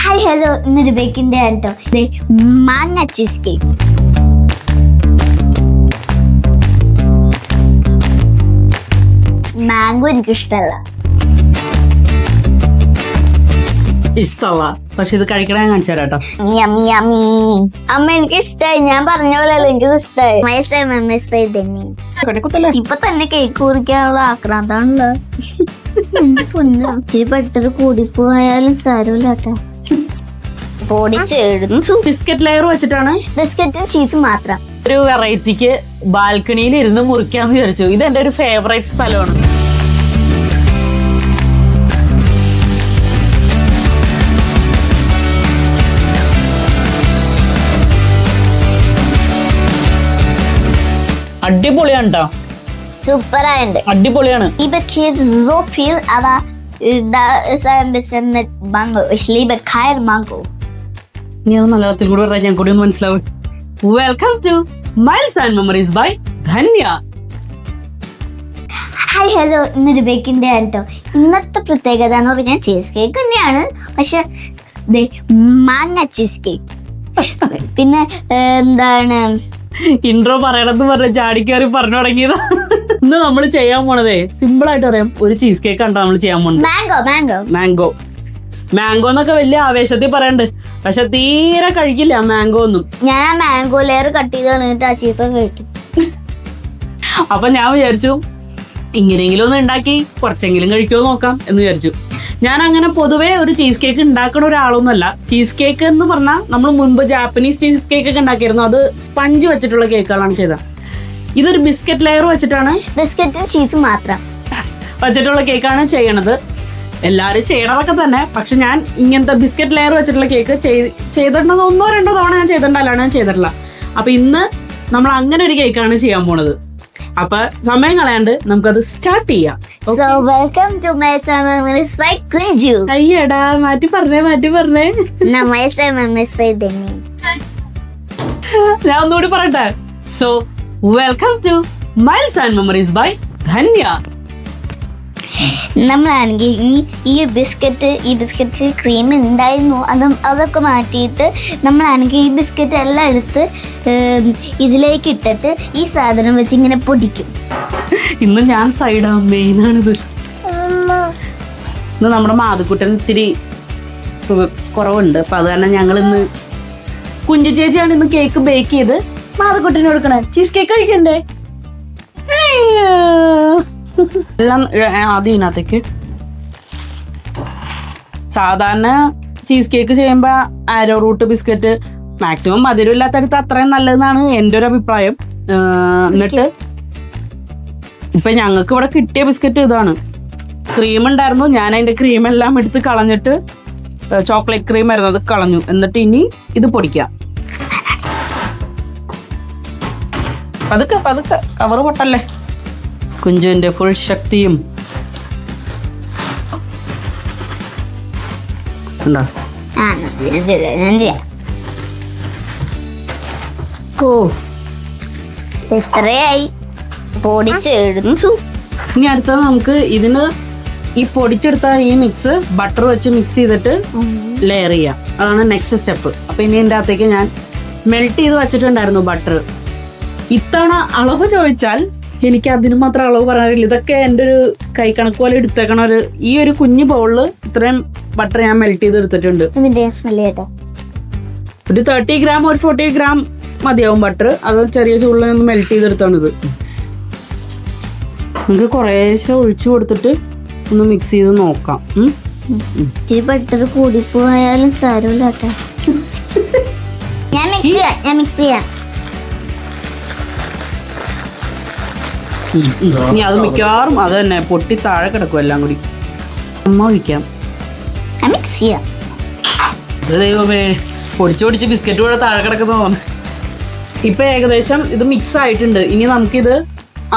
Hi hello, ഇന്നൊരു ബേക്കിൻ്റെ കേട്ടോ. മാങ്ങ ചീസ് കേക്ക്. മാംഗോ എനിക്ക് ഇഷ്ടമല്ല. പക്ഷെ ഇത് കഴിക്കണ ഞാൻ കാണിച്ചു തരാട്ടോ. അമ്മ എനിക്ക് ഇഷ്ടമായി, ഞാൻ പറഞ്ഞ പോലെയല്ല, എനിക്ക് ഇഷ്ടമായി. ഇപ്പൊ തന്നെ കേക്ക് കുറിക്കാനുള്ള ആക്രാന്താണല്ലോ. ഇത്തിരി പെട്ടെന്ന് കൂടിപ്പോയാലും സാരമില്ല കേട്ടോ. പൊടിച്ചെടുത്തു. ബിസ്ക്കറ്റ് ലെയർ വെച്ചിട്ടാണ് ബിസ്ക്കറ്റും ചീസും മാത്രം. ഒരു വെറൈറ്റിക്ക് ബാൽക്കണിയിൽ ഇരുന്ന് മുറിക്കാന്ന് വിചാരിച്ചു. ഇത് എന്റെ ഒരു ഫേവറേറ്റ് സ്ഥലമാണ്. അടിപൊളിയാണ് കേട്ടോ, സൂപ്പറായുണ്ട്, അടിപൊളിയാണ്. Ich Käse so viel, aber da ist ein bisschen mit Mango. Ich liebe kein Mango. നീ അത് മലയാളത്തിൽ കൂടി പറഞ്ഞാൽ ഞാൻ കൂടി ഒന്ന് മനസ്സിലാവും. Welcome to miles and memories by Dhanya. Hi hello, ഇന്നൊരു ബേക്കിൻ്റെ കേട്ടോ. ഇന്നത്തെ പ്രത്യേകത എന്ന് പറഞ്ഞാൽ ചീസ് കേക്ക് തന്നെയാണ്, പക്ഷെ മാങ്ങ ചീസ് കേക്ക്. പിന്നെ എന്താണ് ഇൻട്രോ പറയണമെന്ന് പറഞ്ഞ ചാടിക്കേറി പറഞ്ഞു തുടങ്ങിയതാ. ഇന്ന് നമ്മൾ ചെയ്യാൻ പോണതേ സിമ്പിൾ ആയിട്ട് പറയാം, ഒരു ചീസ് കേക്ക് കണ്ടാ നമ്മൾ ചെയ്യാൻ പോണത്. മാംഗോ എന്നൊക്കെ വലിയ ആവേശത്തിൽ പറയണ്ട്, പക്ഷെ തീരെ കഴിക്കില്ല മാംഗോ ഒന്നും. ഞാൻ മാംഗോ ലെയർ കട്ട് ചെയ്ത് കളഞ്ഞിട്ട് ആ ചീസൊക്കെ കഴിക്കും. അപ്പൊ ഞാൻ വിചാരിച്ചു ഇങ്ങനെയെങ്കിലും ഒന്ന് ഉണ്ടാക്കി കുറച്ചെങ്കിലും കഴിക്കുമോ നോക്കാം എന്ന് വിചാരിച്ചു. ഞാൻ അങ്ങനെ പൊതുവേ ഒരു ചീസ് കേക്ക് ഉണ്ടാക്കണ ഒരാളൊന്നുമല്ല. ചീസ് കേക്ക് എന്ന് പറഞ്ഞാൽ നമ്മൾ മുൻപ് ജാപ്പനീസ് ചീസ് കേക്ക് ഒക്കെ ഉണ്ടാക്കിയിരുന്നു, അത് സ്പഞ്ച് വെച്ചിട്ടുള്ള കേക്കുകളാണ് ചെയ്തത്. ഇതൊരു ബിസ്ക്കറ്റ് ലെയർ വെച്ചിട്ടാണ്, ബിസ്ക്കറ്റും ചീസും മാത്രം വെച്ചിട്ടുള്ള കേക്കാണ് ചെയ്യണത്. എല്ലാവരും ചെയ്യണതൊക്കെ തന്നെ, പക്ഷെ ഞാൻ ഇങ്ങനത്തെ ബിസ്ക്കറ്റ് ലെയർ വെച്ചിട്ടുള്ള കേക്ക് ചെയ്തിട്ടുള്ളത് 1-2 തവണ ഞാൻ ചെയ്തിട്ടുണ്ട്, അല്ലാണ്ട് ഞാൻ ചെയ്തിട്ടില്ല. അപ്പൊ ഇന്ന് നമ്മൾ അങ്ങനെ ഒരു കേക്കാണ് ചെയ്യാൻ പോണത്. അപ്പൊ സമയം കളയാണ്ട് നമുക്കത് സ്റ്റാർട്ട് ചെയ്യാം. So welcome to Miles and Memories by Kunju. അയ്യടാ, മാറ്റി പറഞ്ഞേ. Miles and Memories by Dhanya. ഞാൻ ഒന്നുകൂടി പറയട്ടെ. So welcome to miles and memories by Dhanya. നമ്മളാണെങ്കിൽ ഈ ബിസ്ക്കറ്റ് ക്രീം ഉണ്ടായിരുന്നു, അതൊക്കെ മാറ്റിയിട്ട് നമ്മളാണെങ്കിൽ ഈ ബിസ്ക്കറ്റ് എല്ലാം എടുത്ത് ഇതിലേക്ക് ഇട്ടിട്ട് ഈ സാധനം വെച്ച് ഇങ്ങനെ പൊടിക്കും. ഇന്ന് ഞാൻ സൈഡാ, മെയിനാണിത്. ഇന്ന് നമ്മുടെ മാതുക്കുട്ടൻ ഇത്തിരി കുറവുണ്ട്, അപ്പൊ അത് കാരണം ഞങ്ങൾ ഇന്ന് കുഞ്ചു ചേച്ചിയാണ് ഇന്ന് കേക്ക് ബേക്ക് ചെയ്ത് മാതുക്കുട്ടന് കൊടുക്കണേ. ചീസ് കേക്ക് കഴിക്കണ്ടേ? എല്ലാം ആദ്യം ഇതിനകത്തേക്ക്. സാധാരണ ചീസ് കേക്ക് ചെയ്യുമ്പോൾ ആരോ റൂട്ട് ബിസ്ക്കറ്റ് മാക്സിമം മധുരം ഇല്ലാത്തടുത്ത് അത്രയും നല്ലതെന്നാണ് എൻ്റെ ഒരു അഭിപ്രായം. എന്നിട്ട് ഇപ്പം ഞങ്ങൾക്ക് ഇവിടെ കിട്ടിയ ബിസ്ക്കറ്റ് ഇതാണ്. ക്രീം ഉണ്ടായിരുന്നു, ഞാൻ അതിൻ്റെ ക്രീമെല്ലാം എടുത്ത് കളഞ്ഞിട്ട് ചോക്ലേറ്റ് ക്രീം ആയിരുന്നു, അത് കളഞ്ഞു. എന്നിട്ട് ഇനി ഇത് പൊടിക്കാം. പതുക്കെ കവറ് പൊട്ടല്ലേ. കുഞ്ചുവിന്റെ ഫുൾ ശക്തിയും ഉണ്ടോ? ഇനി അടുത്തത് നമുക്ക് ഇതിന് ഈ പൊടിച്ചെടുത്ത ഈ മിക്സ് ബട്ടർ വെച്ച് മിക്സ് ചെയ്തിട്ട് ലെയർ ചെയ്യാം. അതാണ് നെക്സ്റ്റ് സ്റ്റെപ്പ്. അപ്പൊ ഇനി ഇതിൻ്റെ അകത്തേക്ക് ഞാൻ മെൽറ്റ് ചെയ്ത് വെച്ചിട്ടുണ്ടായിരുന്നു ബട്ടർ. ഇത്തവണ അളവ് ചോദിച്ചാൽ എനിക്ക് അതിന് മാത്രം അളവ് പറയാറില്ല. ഇതൊക്കെ എൻ്റെ ഒരു കൈ കണക്ക് പോലെ എടുത്തേക്കണ ഈ ഒരു കുഞ്ഞു ബൗളിൽ ഇത്രയും ബട്ടർ ഞാൻ മെൽറ്റ് ചെയ്ത് എടുത്തിട്ടുണ്ട്. ഒരു 30 ഗ്രാം ഒരു 40 ഗ്രാം മതിയാവും ബട്ടർ. അത് ചെറിയ ചൂടിൽ നിന്ന് മെൽറ്റ് ചെയ്തെടുത്താണിത്. നമുക്ക് കുറേശ്ശെ ഒഴിച്ചു കൊടുത്തിട്ട് ഒന്ന് മിക്സ് ചെയ്ത് നോക്കാം. ബട്ടർ കൂടിപ്പോയാലും സാരമില്ല കേട്ടോ. ഞാൻ മിക്സ് ചെയ്യാം. ഇനി അത് മിക്കവാറും അത് തന്നെ പൊട്ടി താഴെ കിടക്കും എല്ലാം കൂടി. അമ്മ ഒഴിക്കാം. ദൈവമേ, പൊടിച്ച് ബിസ്ക്കറ്റ് കൂടെ താഴെ കിടക്കുന്നതാണ്. ഇപ്പൊ ഏകദേശം ഇത് മിക്സ് ആയിട്ടുണ്ട്. ഇനി നമുക്കിത്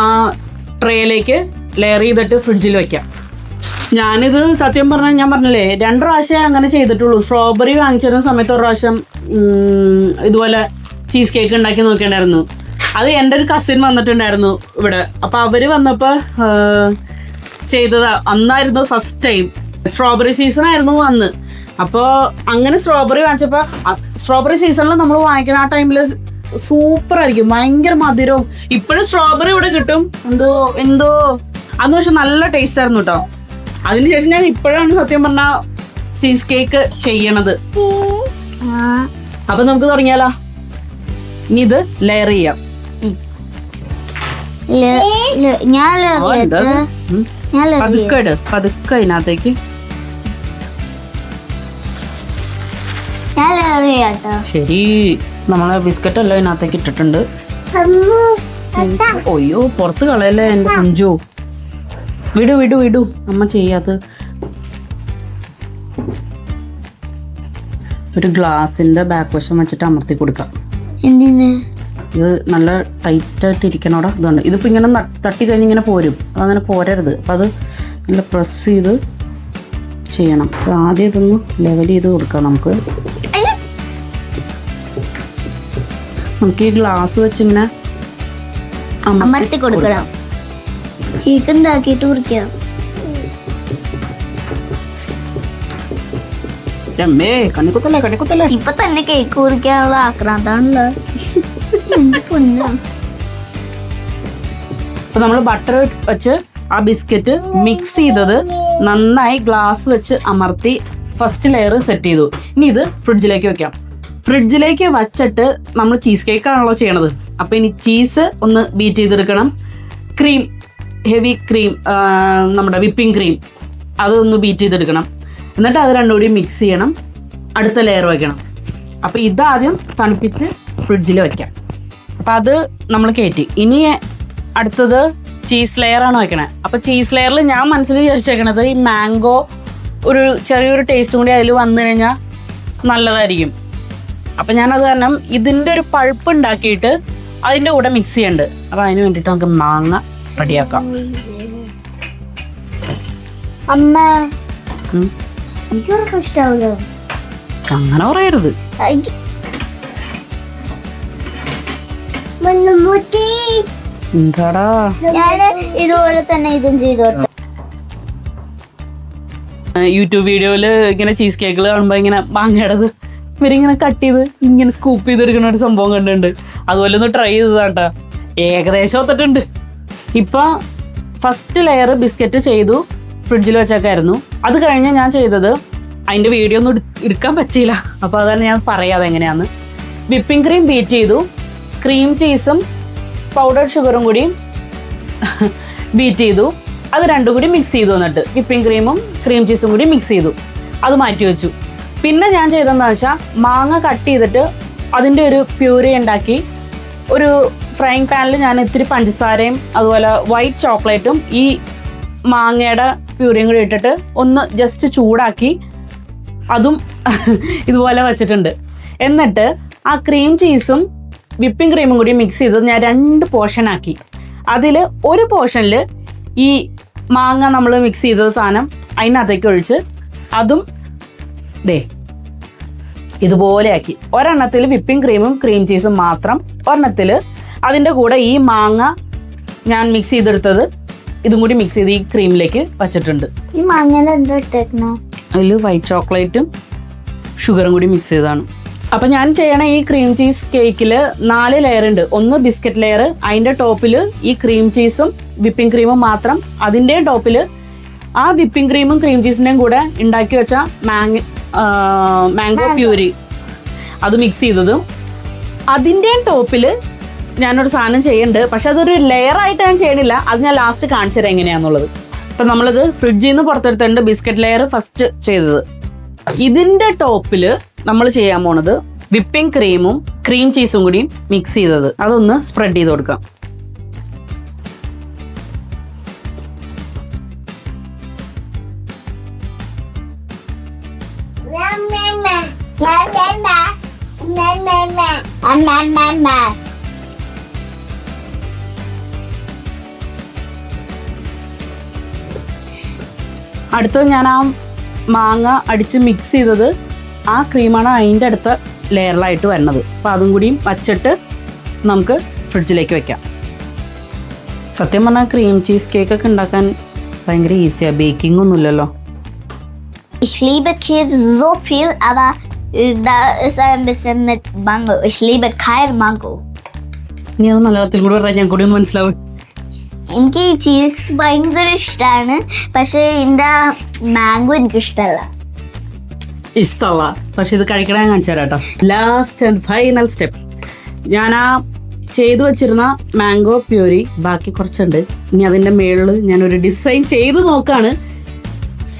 ആ ട്രേയിലേക്ക് ലെയർ ചെയ്തിട്ട് ഫ്രിഡ്ജിൽ വെക്കാം. ഞാനിത് സത്യം പറഞ്ഞാൽ ഞാൻ പറഞ്ഞില്ലേ 2 പ്രാവശ്യം അങ്ങനെ ചെയ്തിട്ടുള്ളൂ. സ്ട്രോബെറി വാങ്ങിച്ചിരുന്ന സമയത്ത് ഒരു പ്രാവശ്യം ഇതുപോലെ ചീസ് കേക്ക് ഉണ്ടാക്കി നോക്കിയിട്ടുണ്ടായിരുന്നു. അത് എൻ്റെ ഒരു കസിൻ വന്നിട്ടുണ്ടായിരുന്നു ഇവിടെ. അപ്പോൾ അവർ വന്നപ്പോൾ ചെയ്തതാ. അന്നായിരുന്നു ഫസ്റ്റ് ടൈം, സ്ട്രോബെറി സീസൺ ആയിരുന്നു അന്ന്. അപ്പോൾ അങ്ങനെ സ്ട്രോബെറി വാങ്ങിച്ചപ്പോൾ സ്ട്രോബെറി സീസണിൽ നമ്മൾ വാങ്ങിക്കുന്ന ആ ടൈമിൽ സൂപ്പർ ആയിരിക്കും, ഭയങ്കര മധുരവും. ഇപ്പോഴും സ്ട്രോബെറി ഇവിടെ കിട്ടും, എന്തോ അന്ന് പക്ഷെ നല്ല ടേസ്റ്റ് ആയിരുന്നു കേട്ടോ. അതിനുശേഷം ഞാൻ ഇപ്പോഴാണ് സത്യം പറഞ്ഞ ചീസ് കേക്ക് ചെയ്യണത്. അപ്പൊ നമുക്ക് തുടങ്ങിയാലോ. ഇനി ഇത് ലെയർ ചെയ്യാം. പതുക്കെ അതിനകത്തേക്ക്. ശരി, നമ്മളെ ബിസ്ക്കറ്റ് എല്ലാം ഇതിനകത്തേക്ക് ഇട്ടിട്ടുണ്ട്. ഒയ്യോ, പുറത്ത് കളയല്ലേ എന്റെ കുഞ്ചു. വിടു വിടു വിടു, അമ്മ ചെയ്യാത്ത. ഒരു ഗ്ലാസിന്റെ ബാക്ക് വശം വെച്ചിട്ട് അമർത്തി കൊടുക്കാം. എന്തിന്? ഇത് നല്ല ടൈറ്റായിട്ട് ഇരിക്കണോടാ. ഇതുണ്ട്, ഇതിപ്പോൾ ഇങ്ങനെ തട്ടി കഴിഞ്ഞ് ഇങ്ങനെ പോരും. അതങ്ങനെ പോരരുത്. അപ്പം അത് നല്ല പ്രസ് ചെയ്ത് ചെയ്യണം. അപ്പോൾ ആദ്യം ഇതൊന്ന് ലെവൽ ചെയ്ത് കൊടുക്കാം. നമുക്ക് ഈ ഗ്ലാസ് വെച്ചിങ്ങനെ അമർത്തി കൊടുക്കണം. കേക്ക് ഉണ്ടാക്കിയിട്ട് കുറിക്കാം. കണിക്കുത്തല്ലേ. ഇപ്പൊ തന്നെ കേക്ക് കുറിക്കാനുള്ള ആക്രാന്താണല്ലോ. അപ്പൊ നമ്മൾ ബട്ടർ വെച്ച് ആ ബിസ്ക്കറ്റ് മിക്സ് ചെയ്തത് നന്നായി ഗ്ലാസ് വെച്ച് അമർത്തി ഫസ്റ്റ് ലെയർ സെറ്റ് ചെയ്തു. ഇനി ഇത് ഫ്രിഡ്ജിലേക്ക് വെക്കാം. ഫ്രിഡ്ജിലേക്ക് വച്ചിട്ട് നമ്മൾ ചീസ് കേക്ക് ആണല്ലോ ചെയ്യണത്. അപ്പൊ ഇനി ചീസ് ഒന്ന് ബീറ്റ് ചെയ്തെടുക്കണം. ക്രീം, ഹെവി ക്രീം, നമ്മുടെ വിപ്പിംഗ് ക്രീം, അതൊന്ന് ബീറ്റ് ചെയ്തെടുക്കണം. എന്നിട്ട് അത് രണ്ടും കൂടി മിക്സ് ചെയ്യണം. അടുത്ത ലെയർ വയ്ക്കണം. അപ്പോൾ ഇതാദ്യം തണുപ്പിച്ച് ഫ്രിഡ്ജിൽ വയ്ക്കാം. അപ്പം അത് നമ്മൾ കയറ്റി. ഇനി അടുത്തത് ചീസ് ലെയറാണ് വയ്ക്കണേ. അപ്പോൾ ചീസ് ലെയറിൽ ഞാൻ മനസ്സിൽ വിചാരിച്ചേക്കണത് ഈ മാംഗോ ഒരു ചെറിയൊരു ടേസ്റ്റും കൂടി അതിൽ വന്നു കഴിഞ്ഞാൽ നല്ലതായിരിക്കും. അപ്പം ഞാനത് കാരണം ഇതിൻ്റെ ഒരു പൾപ്പ് ഉണ്ടാക്കിയിട്ട് അതിൻ്റെ കൂടെ മിക്സ് ചെയ്യുന്നുണ്ട്. അപ്പോൾ അതിന് വേണ്ടിയിട്ട് നമുക്ക് മാങ്ങ റെഡിയാക്കാം. അമ്മ, എനിക്കൊക്കെ ഇഷ്ടാവൂലോ. അങ്ങനെ പറയരുത്. എന്താടാ, ഞാൻ ഇതുപോലെ തന്നെ ഇതും ചെയ്തോട്ടെ. യൂട്യൂബ് വീഡിയോയിൽ ഇങ്ങനെ ചീസ് കേക്കുകൾ കാണുമ്പോൾ ഇങ്ങനെ മാങ്ങയുടേത് ഇവരിങ്ങനെ കട്ട് ചെയ്ത് ഇങ്ങനെ സ്കൂപ്പ് ചെയ്തെടുക്കുന്ന ഒരു സംഭവം കണ്ടിട്ടുണ്ട്. അതുപോലെ ഒന്ന് ട്രൈ ചെയ്തതാട്ടാ. ഏകദേശം ഒത്തിട്ടുണ്ട്. ഇപ്പം ഫസ്റ്റ് ലെയർ ബിസ്ക്കറ്റ് ചെയ്തു ഫ്രിഡ്ജിൽ വെച്ചേക്കായിരുന്നു. അത് കഴിഞ്ഞ് ഞാൻ ചെയ്തത്, അതിൻ്റെ വീഡിയോ ഒന്നും എടുക്കാൻ പറ്റിയില്ല. അപ്പോൾ അതാണ് ഞാൻ പറയാതെ എങ്ങനെയാന്ന്. വിപ്പിംഗ് ക്രീം ബീറ്റ് ചെയ്തു, ക്രീം ചീസും പൗഡർഡ് ഷുഗറും കൂടി ബീറ്റ് ചെയ്തു. അത് രണ്ടും കൂടി മിക്സ് ചെയ്തു. എന്നിട്ട് വിപ്പിംഗ് ക്രീമും ക്രീം ചീസും കൂടി മിക്സ് ചെയ്തു. അത് മാറ്റി വെച്ചു. പിന്നെ ഞാൻ ചെയ്തതെന്ന് വെച്ചാൽ മാങ്ങ കട്ട് ചെയ്തിട്ട് അതിൻ്റെ ഒരു പ്യൂരി ഉണ്ടാക്കി ഒരു ഫ്രൈങ് പാനിൽ ഞാൻ ഇത്തിരി പഞ്ചസാരയും അതുപോലെ വൈറ്റ് ചോക്ലേറ്റും ഈ മാങ്ങയുടെ പ്യൂരിയും കൂടി ഇട്ടിട്ട് ഒന്ന് ജസ്റ്റ് ചൂടാക്കി അതും ഇതുപോലെ വെച്ചിട്ടുണ്ട്. എന്നിട്ട് ആ ക്രീം ചീസും വിപ്പിംഗ് ക്രീമും കൂടി മിക്സ് ചെയ്ത് ഞാൻ 2 പോർഷനാക്കി. അതിൽ ഒരു പോർഷനിൽ ഈ മാങ്ങ നമ്മൾ മിക്സ് ചെയ്ത സാധനം അതിനകത്തേക്ക് ഒഴിച്ച് അതും ഇതുപോലെ ആക്കി. ഒരെണ്ണത്തിൽ വിപ്പിംഗ് ക്രീമും ക്രീം ചീസും മാത്രം, ഒരെണ്ണത്തിൽ അതിൻ്റെ കൂടെ ഈ മാങ്ങ ഞാൻ മിക്സ് ചെയ്തെടുത്തത് ഇതും കൂടി മിക്സ് ചെയ്ത് ഈ ക്രീമിലേക്ക് വച്ചിട്ടുണ്ട്. ഈ മാങ്ങയിൽ എന്താ ഇട്ടേക്കണോ? അതിൽ വൈറ്റ് ചോക്ലേറ്റും ഷുഗറും കൂടി മിക്സ് ചെയ്തതാണ്. അപ്പം ഞാൻ ചെയ്യണ ഈ ക്രീം ചീസ് കേക്കിൽ 4 ലെയർ ഉണ്ട്. ഒന്ന് ബിസ്ക്കറ്റ് ലെയർ, അതിൻ്റെ ടോപ്പിൽ ഈ ക്രീം ചീസും വിപ്പിംഗ് ക്രീമും മാത്രം, അതിൻ്റെ ടോപ്പിൽ ആ വിപ്പിംഗ് ക്രീമും ക്രീം ചീസിൻ്റെയും കൂടെ ഉണ്ടാക്കി വെച്ച മാംഗോ പ്യൂരി അത് മിക്സ് ചെയ്തതും, അതിൻ്റെ ടോപ്പിൽ ഞാനൊരു സാധനം ചെയ്യുന്നുണ്ട്. പക്ഷെ അതൊരു ലെയറായിട്ട് ഞാൻ ചെയ്യണില്ല. അത് ഞാൻ ലാസ്റ്റ് കാണിച്ചു തരാം എങ്ങനെയാണെന്നുള്ളത്. അപ്പം നമ്മളത് ഫ്രിഡ്ജിൽ നിന്ന് പുറത്തെടുത്തിട്ടുണ്ട്. ബിസ്ക്കറ്റ് ലെയർ ഫസ്റ്റ് ചെയ്തത്. ഇതിൻ്റെ ടോപ്പിൽ നമ്മൾ ചെയ്യാൻ പോണത് വിപ്പിംഗ് ക്രീമും ക്രീം ചീസും കൂടി മിക്സ് ചെയ്തത്. അതൊന്ന് സ്പ്രെഡ് ചെയ്ത് കൊടുക്കാം. അടുത്തത് ഞാൻ ആ മാങ്ങ അടിച്ച് മിക്സ് ചെയ്തത് ആ ക്രീമാണ് അതിൻ്റെ അടുത്ത ലെയറിലായിട്ട് വരുന്നത്. അപ്പോൾ അതും കൂടിയും വച്ചിട്ട് നമുക്ക് ഫ്രിഡ്ജിലേക്ക് വെക്കാം. സത്യം പറഞ്ഞാൽ ക്രീം ചീസ് കേക്കൊക്കെ ഉണ്ടാക്കാൻ ഭയങ്കര ഈസിയാണ്. ബേക്കിംഗ് ഒന്നുമില്ലല്ലോ. Ich liebe Käse so viel, aber da ist ein bisschen mit Mango. Ich liebe kein Mango. നീ അത് മലയാളത്തിൽ കൂടി പറയാൻ ഞാൻ കൂടി ഒന്ന് മനസ്സിലാവും. എനിക്ക് ചീസ് ഭയങ്കര ഇഷ്ടമാണ്, പക്ഷേ ഇതിൻ്റെ മാംഗോ എനിക്ക് ഇഷ്ടമല്ല. ഇഷ്ടമല്ല, പക്ഷെ ഇത് കഴിക്കണ ഞാൻ കാണിച്ചു തരാം കേട്ടോ. Last and final step. ഞാൻ ആ ചെയ്തു വെച്ചിരുന്ന മാംഗോ പ്യൂരി ബാക്കി കുറച്ചുണ്ട്. ഇനി അതിൻ്റെ മേളിൽ ഞാനൊരു ഡിസൈൻ ചെയ്ത് നോക്കാണ്.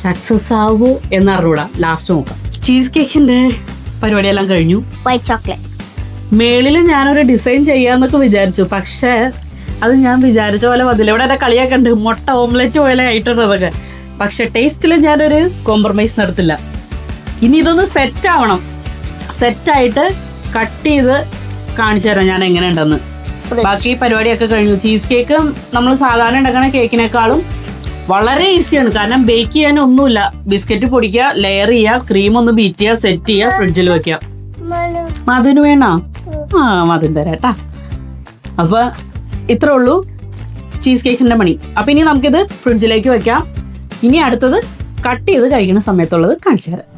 സക്സസ് ആവോ എന്നറിഞ്ഞൂടാ, ലാസ്റ്റ് നോക്കാം. ചീസ് കേക്കിൻ്റെ പരിപാടിയെല്ലാം കഴിഞ്ഞു. വൈറ്റ് ചോക്ലേറ്റ് മേളിൽ ഞാനൊരു ഡിസൈൻ ചെയ്യാന്നൊക്കെ വിചാരിച്ചു, പക്ഷേ അത് ഞാൻ വിചാരിച്ച പോലെ വന്നില്ല. ഇവിടെ എൻ്റെ കളിയൊക്കെ ഉണ്ട്, മുട്ട ഓംലെറ്റ് പോലെ ആയിട്ടുണ്ട് അതൊക്കെ. പക്ഷെ ടേസ്റ്റിൽ ഞാനൊരു കോംപ്രമൈസ് നടത്തില്ല. ഇനി ഇതൊന്ന് സെറ്റാവണം. സെറ്റായിട്ട് കട്ട് ചെയ്ത് കാണിച്ചു തരാം ഞാൻ എങ്ങനെ ഉണ്ടെന്ന്. ബാക്കി പരിപാടിയൊക്കെ കഴിഞ്ഞു. ചീസ് കേക്ക് നമ്മൾ സാധാരണ ഉണ്ടാക്കുന്ന കേക്കിനേക്കാളും വളരെ ഈസിയാണ്, കാരണം ബേക്ക് ചെയ്യാൻ ഒന്നുമില്ല. ബിസ്ക്കറ്റ് പൊടിക്കുക, ലെയർ ചെയ്യുക, ക്രീം ഒന്ന് ബീറ്റ് ചെയ്യുക, സെറ്റ് ചെയ്യുക, ഫ്രിഡ്ജിൽ വെക്കുക. മധുന് വേണോ? ആ മധുൻ തരാട്ടാ. അപ്പൊ ഇത്രേ ഉള്ളൂ ചീസ് കേക്കിന്റെ പണി. അപ്പൊ ഇനി നമുക്കിത് ഫ്രിഡ്ജിലേക്ക് വെക്കാം. ഇനി അടുത്തത് കട്ട് ചെയ്ത് കഴിക്കുന്ന സമയത്തുള്ളത് കാണിച്ചു തരാം.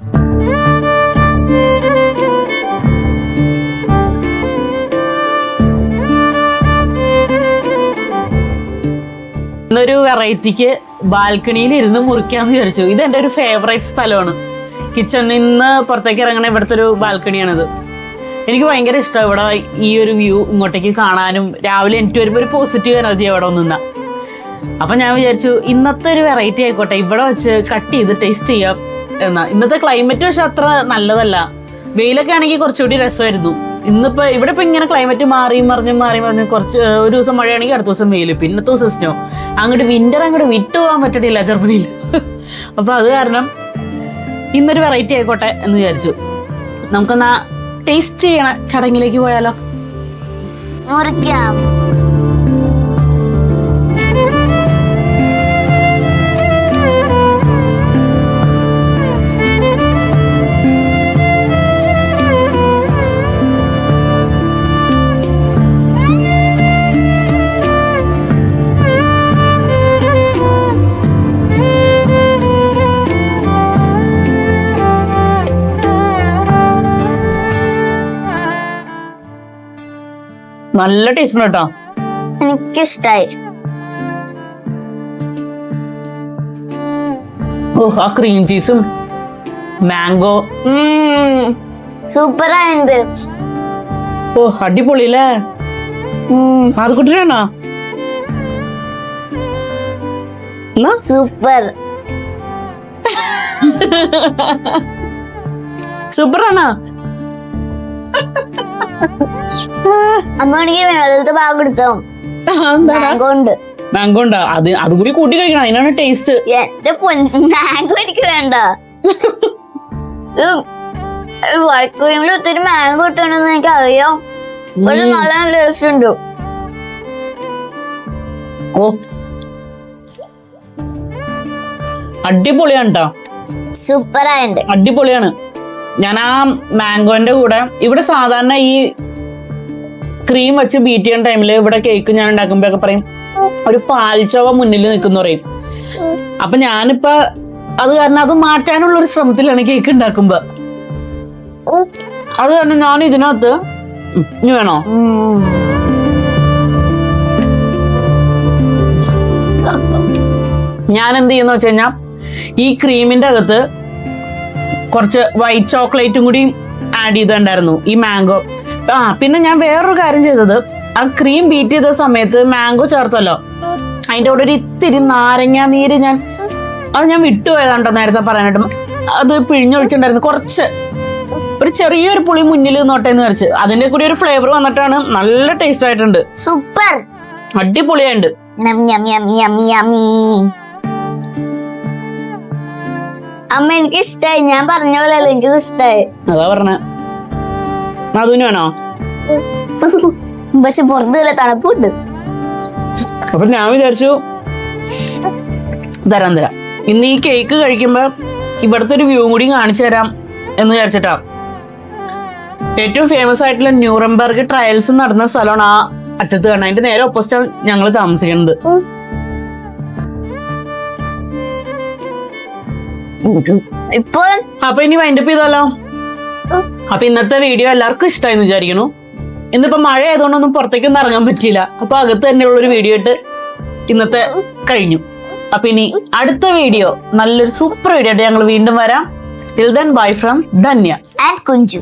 ഇന്നൊരു വെറൈറ്റിക്ക് ബാൽക്കണിയിൽ ഇരുന്ന് മുറിക്കാന്ന് വിചാരിച്ചു. ഇത് എൻ്റെ ഒരു ഫേവറേറ്റ് സ്ഥലമാണ്. കിച്ചണിൽ നിന്ന് പുറത്തേക്ക് ഇറങ്ങണ ഇവിടുത്തെ ഒരു ബാൽക്കണിയാണിത്. എനിക്ക് ഭയങ്കര ഇഷ്ടമാണ് ഇവിടെ ഈ ഒരു വ്യൂ ഇങ്ങോട്ടേക്ക് കാണാനും. രാവിലെ എനിക്ക് വരുമ്പോൾ ഒരു പോസിറ്റീവ് എനർജി അവിടെ നിന്നാ. അപ്പം ഞാൻ വിചാരിച്ചു ഇന്നത്തെ ഒരു വെറൈറ്റി ആയിക്കോട്ടെ, ഇവിടെ വെച്ച് കട്ട് ചെയ്ത് ടേസ്റ്റ് ചെയ്യാം എന്നാ. ഇന്നത്തെ ക്ലൈമറ്റ് പക്ഷെ അത്ര നല്ലതല്ല. വെയിലൊക്കെ ആണെങ്കിൽ കുറച്ചുകൂടി രസമായിരുന്നു. ഇന്നിപ്പോൾ ഇവിടെ ഇപ്പം ഇങ്ങനെ ക്ലൈമറ്റ് മാറി മറിഞ്ഞ് കുറച്ച് ഒരു ദിവസം മഴയാണെങ്കിൽ അടുത്ത ദിവസം വെയിൽ, പിന്നത്തെ ദിവസം സ്നോ. അങ്ങോട്ട് വിൻ്റർ അങ്ങോട്ട് വിട്ടു പോകാൻ പറ്റണില്ല ജർമ്മനിയിൽ. അപ്പോൾ അത് കാരണം ഇന്നൊരു വെറൈറ്റി ആയിക്കോട്ടെ എന്ന് വിചാരിച്ചു. നമുക്കെന്നാ ടേസ്റ്റ് ചെയ്യണ ചടങ്ങിലേക്ക് പോയാലോ? മുറിക്കാം. നല്ല ടേസ്റ്റ് ഉണ്ട് കേട്ടോ. എനിക്കിഷ്ടായി. ഓ ആ ക്രീം ചീസും മാംഗോ സൂപ്പറായിട്ടുണ്ട്. ഓ അടിപൊളിയല്ലേ? അത് കുട്ടിയാണോ? സൂപ്പർ സൂപ്പറാണോ? അമ്മ എനിക്ക് മേളത്തെ ഭാഗം എടുത്തോ. മാംഗോ ഉണ്ട്. മാംഗോ ഉണ്ടോ? അത് കൂടി കൂട്ടി കഴിക്കണം, അതിനാണ് ടേസ്റ്റ്. എന്റെ മാംഗോ എനിക്ക് വേണ്ട. വൈറ്റ് ക്രീമിൽ ഒത്തിരി മാംഗോ ഇട്ടുണ്ടെന്ന് എനിക്ക് അറിയാം. ഒരു നല്ല ടേസ്റ്റ് ഉണ്ട്. ഓ അടിപൊളിയാണ് കേട്ടോ. സൂപ്പറായിട്ടുണ്ട്. അടിപൊളിയാണ്. ഞാൻ ആ മാംഗോന്റെ കൂടെ ഇവിടെ സാധാരണ ഈ ക്രീം വെച്ച് ബീറ്റ് ചെയ്യുന്ന ടൈമിൽ ഇവിടെ കേക്ക് ഞാൻ ഉണ്ടാക്കുമ്പോഴൊക്കെ പറയും ഒരു പാൽച്ചവ മുന്നിൽ നിൽക്കുന്ന പറയും. അപ്പൊ ഞാനിപ്പോ അത് കാരണം അത് മാറ്റാനുള്ള ഒരു ശ്രമത്തിലാണ് കേക്ക് ഉണ്ടാക്കുമ്പോ. അത് കാരണം ഞാൻ ഇതിനകത്ത് ഇനി വേണോ ഞാൻ എന്ത് ചെയ്യുന്ന വെച്ച് കഴിഞ്ഞാൽ ഈ ക്രീമിന്റെ അകത്ത് കുറച്ച് വൈറ്റ് ചോക്ലേറ്റും കൂടി ആഡ് ചെയ്തിട്ടുണ്ടായിരുന്നു ഈ മാംഗോ. പിന്നെ ഞാൻ വേറൊരു കാര്യം ചെയ്തത്, ആ ക്രീം ബീറ്റ് ചെയ്ത സമയത്ത് മാംഗോ ചേർത്തല്ലോ, അതിൻ്റെ കൂടെ ഒരു ഇത്തിരി നാരങ്ങ നീര് ഞാൻ വിട്ടുപോയതാണ്ടോ നേരത്തെ പറയാനായിട്ടും. അത് പിഴിഞ്ഞൊഴിച്ചിട്ടുണ്ടായിരുന്നു. കുറച്ച് ഒരു ചെറിയൊരു പുളി മുന്നിൽ നോട്ടേന്ന് വെച്ച് അതിന്റെ കൂടി ഒരു ഫ്ലേവർ വന്നിട്ടാണ്. നല്ല ടേസ്റ്റ് ആയിട്ടുണ്ട്. സൂപ്പർ അടിപൊളിയായിട്ടുണ്ട്. അമ്മ എനിക്ക് ഇഷ്ടായി. ഞാൻ പറഞ്ഞ പോലെ അല്ല, എനിക്കത് ഇഷ്ടായി. അതാ പറഞ്ഞ. അതിന് വേണോ? പക്ഷെ പുറത്ത് നല്ല തണുപ്പുണ്ട്. അപ്പൊ ഞാൻ വിചാരിച്ചു തരാം. ഇന്ന് ഈ കേക്ക് കഴിക്കുമ്പോ ഇവിടുത്തെ ഒരു വ്യൂ കൂടി കാണിച്ചു തരാം എന്ന് വിചാരിച്ചിട്ടാ. ഏറ്റവും ഫേമസ് ആയിട്ടുള്ള ന്യൂറംബർഗ് ട്രയൽസ് നടന്ന സ്ഥലമാണ് ആ അറ്റത്ത് കാണാൻ. അതിന്റെ നേരെ ഓപ്പോസിറ്റാണ് ഞങ്ങൾ താമസിക്കുന്നത്. ഇപ്പോൾ അപ്പൊ ഇനി വൈൻഡപ്പ് ചെയ്താലോ? അപ്പൊ ഇന്നത്തെ വീഡിയോ എല്ലാവർക്കും ഇഷ്ടമായെന്ന് വിചാരിക്കണു. ഇന്നിപ്പോ മഴ ആയതുകൊണ്ടൊന്നും പുറത്തേക്കൊന്നും ഇറങ്ങാൻ പറ്റിയില്ല. അപ്പൊ അകത്ത് തന്നെയുള്ളൊരു വീഡിയോ ഇട്ട് ഇന്നത്തെ കഴിഞ്ഞു. അപ്പൊ ഇനി അടുത്ത വീഡിയോ നല്ലൊരു സൂപ്പർ വീഡിയോ ആയിട്ട് ഞങ്ങൾ വീണ്ടും വരാം. Till then, bye from Dhanya and Kunju.